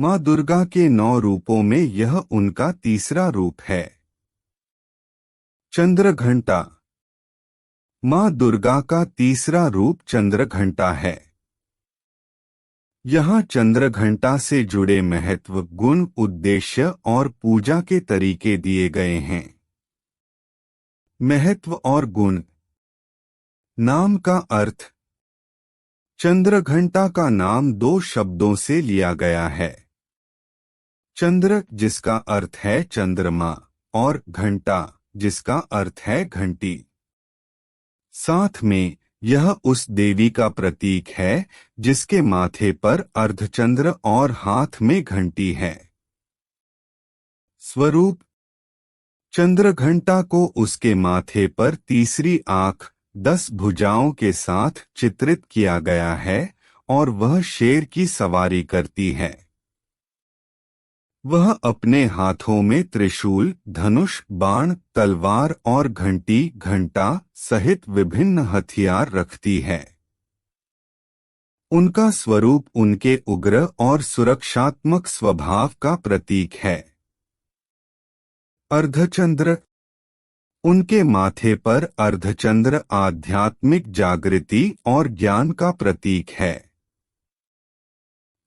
माँ दुर्गा के 9 रूपों में यह उनका तीसरा रूप है। चंद्रघंटा। माँ दुर्गा का तीसरा रूप चंद्रघंटा है। यहाँ चंद्रघंटा से जुड़े महत्व, गुण, उद्देश्य और पूजा के तरीके दिए गए हैं। महत्व और गुण। नाम का अर्थ। चंद्रघंटा का नाम 2 शब्दों से लिया गया है। चंद्र, जिसका अर्थ है चंद्रमा, और घंटा, जिसका अर्थ है घंटी। साथ में यह उस देवी का प्रतीक है जिसके माथे पर अर्धचंद्र और हाथ में घंटी है। स्वरूप। चंद्रघंटा को उसके माथे पर तीसरी आंख, 10 भुजाओं के साथ चित्रित किया गया है और वह शेर की सवारी करती है। वह अपने हाथों में त्रिशूल, धनुष, बाण, तलवार और घंटी, घंटा सहित विभिन्न हथियार रखती है। उनका स्वरूप उनके उग्र और सुरक्षात्मक स्वभाव का प्रतीक है। अर्धचंद्र। उनके माथे पर अर्धचंद्र आध्यात्मिक जागृति और ज्ञान का प्रतीक है।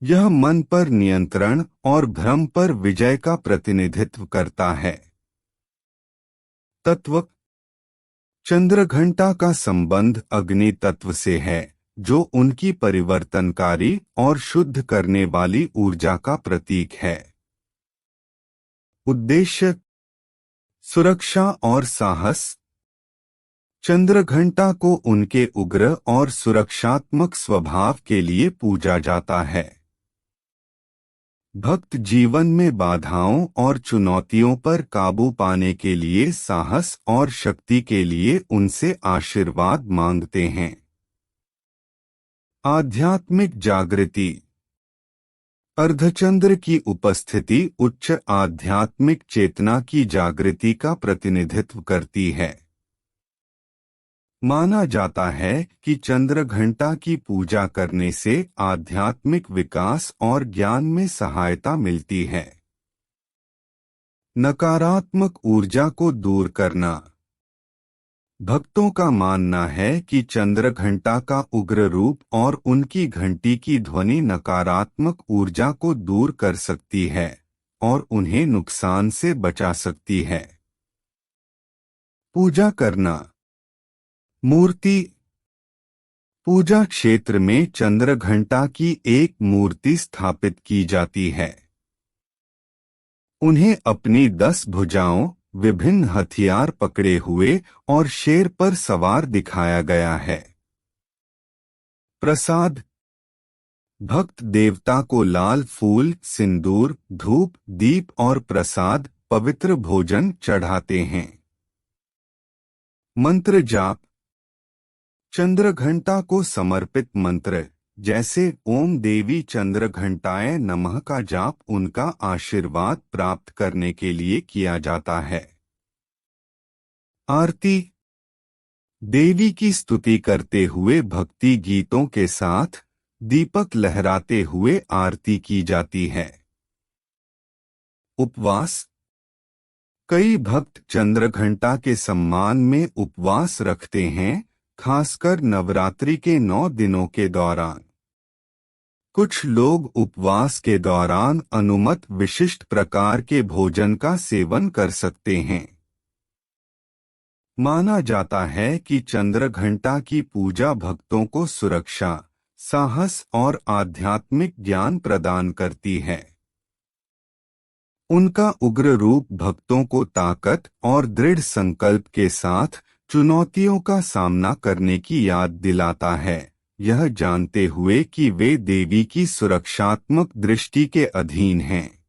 यह मन पर नियंत्रण और भ्रम पर विजय का प्रतिनिधित्व करता है। तत्व। चंद्रघंटा का संबंध अग्नि तत्व से है, जो उनकी परिवर्तनकारी और शुद्ध करने वाली ऊर्जा का प्रतीक है। उद्देश्य। सुरक्षा और साहस। चंद्रघंटा को उनके उग्र और सुरक्षात्मक स्वभाव के लिए पूजा जाता है। भक्त जीवन में बाधाओं और चुनौतियों पर काबू पाने के लिए साहस और शक्ति के लिए उनसे आशीर्वाद मांगते हैं। आध्यात्मिक जागृति। अर्धचंद्र की उपस्थिति उच्च आध्यात्मिक चेतना की जागृति का प्रतिनिधित्व करती है। माना जाता है कि चंद्रघंटा की पूजा करने से आध्यात्मिक विकास और ज्ञान में सहायता मिलती है। नकारात्मक ऊर्जा को दूर करना। भक्तों का मानना है कि चंद्रघंटा का उग्र रूप और उनकी घंटी की ध्वनि नकारात्मक ऊर्जा को दूर कर सकती है और उन्हें नुकसान से बचा सकती है। पूजा करना। मूर्ति। पूजा क्षेत्र में चंद्रघंटा की एक मूर्ति स्थापित की जाती है। उन्हें अपनी 10 भुजाओं, विभिन्न हथियार पकड़े हुए और शेर पर सवार दिखाया गया है। प्रसाद। भक्त देवता को लाल फूल, सिंदूर, धूप, दीप और प्रसाद, पवित्र भोजन चढ़ाते हैं। मंत्र जाप। चंद्रघंटा को समर्पित मंत्र जैसे ओम देवी चंद्रघंटाय नमः का जाप उनका आशीर्वाद प्राप्त करने के लिए किया जाता है। आरती। देवी की स्तुति करते हुए भक्ति गीतों के साथ दीपक लहराते हुए आरती की जाती है। उपवास। कई भक्त चंद्रघंटा के सम्मान में उपवास रखते हैं, खासकर नवरात्रि के 9 दिनों के दौरान। कुछ लोग उपवास के दौरान अनुमत विशिष्ट प्रकार के भोजन का सेवन कर सकते हैं। माना जाता है कि चंद्रघंटा की पूजा भक्तों को सुरक्षा, साहस और आध्यात्मिक ज्ञान प्रदान करती है। उनका उग्र रूप भक्तों को ताकत और दृढ़ संकल्प के साथ चुनौतियों का सामना करने की याद दिलाता है, यह जानते हुए कि वे देवी की सुरक्षात्मक दृष्टि के अधीन हैं।